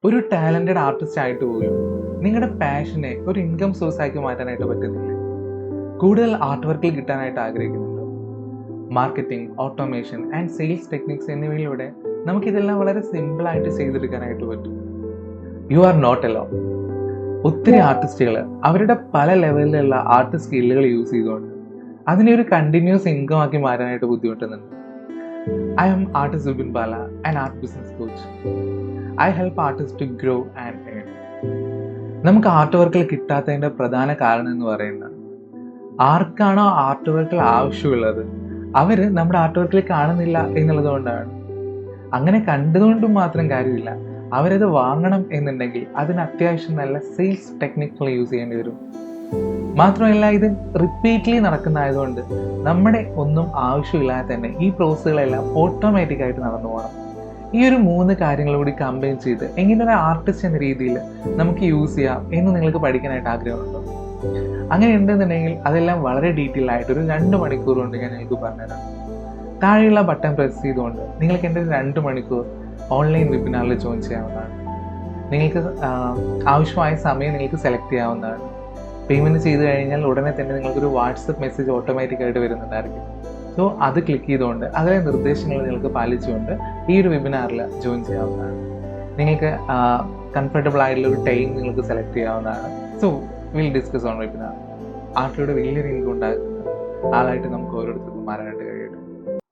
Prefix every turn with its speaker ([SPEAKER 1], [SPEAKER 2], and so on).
[SPEAKER 1] ഒരു talented artist ആയിട്ട് പോലും നിങ്ങളുടെ പാഷനെ ഒരു ഇൻകം സോഴ്സ് ആക്കി മാറ്റാനായിട്ട് പറ്റുന്നില്ലേ? കൂടുതൽ ആർട്ട് വർക്കിൽ കിട്ടാനായിട്ട് ആഗ്രഹിക്കുന്നുണ്ടോ? Marketing, automation and sales techniques എന്നിവയിലൂടെ നമുക്കിതെല്ലാം വളരെ സിമ്പിളായിട്ട് ചെയ്തെടുക്കാനായിട്ട് പറ്റും. You are not alone. ഒത്തിരി ആർട്ടിസ്റ്റുകൾ അവരുടെ പല ലെവലിലുള്ള ആർട്ട് സ്കില്ലുകൾ യൂസ് ചെയ്തുകൊണ്ട് അതിനെ ഒരു കണ്ടിന്യൂസ് ഇൻകം ആക്കി മാറ്റാനായിട്ട് ബുദ്ധിമുട്ടുന്നുണ്ട്. I am artist Vipin Bala, an art business coach. I help artist to grow and earn. നമുക്ക് ആർട്ട് വർക്കിൽ കിട്ടാത്തതിൻ്റെ പ്രധാന കാരണം എന്ന് പറയുന്നത്, ആർക്കാണോ ആർട്ട് വർക്കിൽ ആവശ്യമുള്ളത് അവർ നമ്മുടെ ആർട്ട് വർക്കിൽ കാണുന്നില്ല എന്നുള്ളത് കൊണ്ടാണ്. അങ്ങനെ കണ്ടതുകൊണ്ടും മാത്രം കാര്യമില്ല, അവരത് വാങ്ങണം എന്നുണ്ടെങ്കിൽ അതിന് അത്യാവശ്യം നല്ല സെയിൽസ് ടെക്നിക്കുകൾ യൂസ് ചെയ്യേണ്ടി വരും. മാത്രമല്ല, ഇത് റിപ്പീറ്റ്ലി നടക്കുന്നതായതുകൊണ്ട് നമ്മുടെ ഒന്നും ആവശ്യമില്ലാതെ തന്നെ ഈ പ്രോസസ്സുകളെല്ലാം ഓട്ടോമാറ്റിക്കായിട്ട് നടന്നു പോകണം. ഈ ഒരു 3 കാര്യങ്ങൾ കൂടി കമ്പൈൻ ചെയ്ത് എങ്ങനെ ഒരു ആർട്ടിസ്റ്റ് എന്ന രീതിയിൽ നമുക്ക് യൂസ് ചെയ്യാം എന്ന് നിങ്ങൾക്ക് പഠിക്കാനായിട്ട് ആഗ്രഹമുണ്ടോ? അങ്ങനെ ഉണ്ടെന്നുണ്ടെങ്കിൽ അതെല്ലാം വളരെ ഡീറ്റെയിൽ ആയിട്ട് ഒരു 2 മണിക്കൂർ കൊണ്ട് ഞാൻ നിങ്ങൾക്ക് പറഞ്ഞുതരാം. താഴെയുള്ള ബട്ടൺ പ്രസ് ചെയ്തുകൊണ്ട് നിങ്ങൾക്ക് എൻ്റെ 2 മണിക്കൂർ ഓൺലൈൻ വെബിനാറിൽ ജോയിൻ ചെയ്യാവുന്നതാണ്. നിങ്ങൾക്ക് ആവശ്യമായ സമയം നിങ്ങൾക്ക് സെലക്ട് ചെയ്യാവുന്നതാണ്. പേയ്മെൻറ്റ് ചെയ്ത് കഴിഞ്ഞാൽ ഉടനെ തന്നെ നിങ്ങൾക്കൊരു വാട്സപ്പ് മെസ്സേജ് ഓട്ടോമാറ്റിക്കായിട്ട് വരുന്നുണ്ടായിരിക്കും. സോ അത് ക്ലിക്ക് ചെയ്തുകൊണ്ട് അതിലെ നിർദ്ദേശങ്ങൾ നിങ്ങൾക്ക് പാലിച്ചുകൊണ്ട് ഈ ഒരു വെബിനാറിൽ ജോയിൻ ചെയ്യാവുന്നതാണ്. നിങ്ങൾക്ക് കംഫർട്ടബിൾ ആയിട്ടുള്ള ഒരു ടൈം നിങ്ങൾക്ക് സെലക്ട് ചെയ്യാവുന്നതാണ്. So will discuss on webinar. ആർട്ടിലൂടെ വലിയൊരു ഇൻകം ഉണ്ടാകുന്ന ആളായിട്ട് നമുക്ക് ഓരോരുത്തർക്കും മാറാനായിട്ട് കഴിയട്ടെ.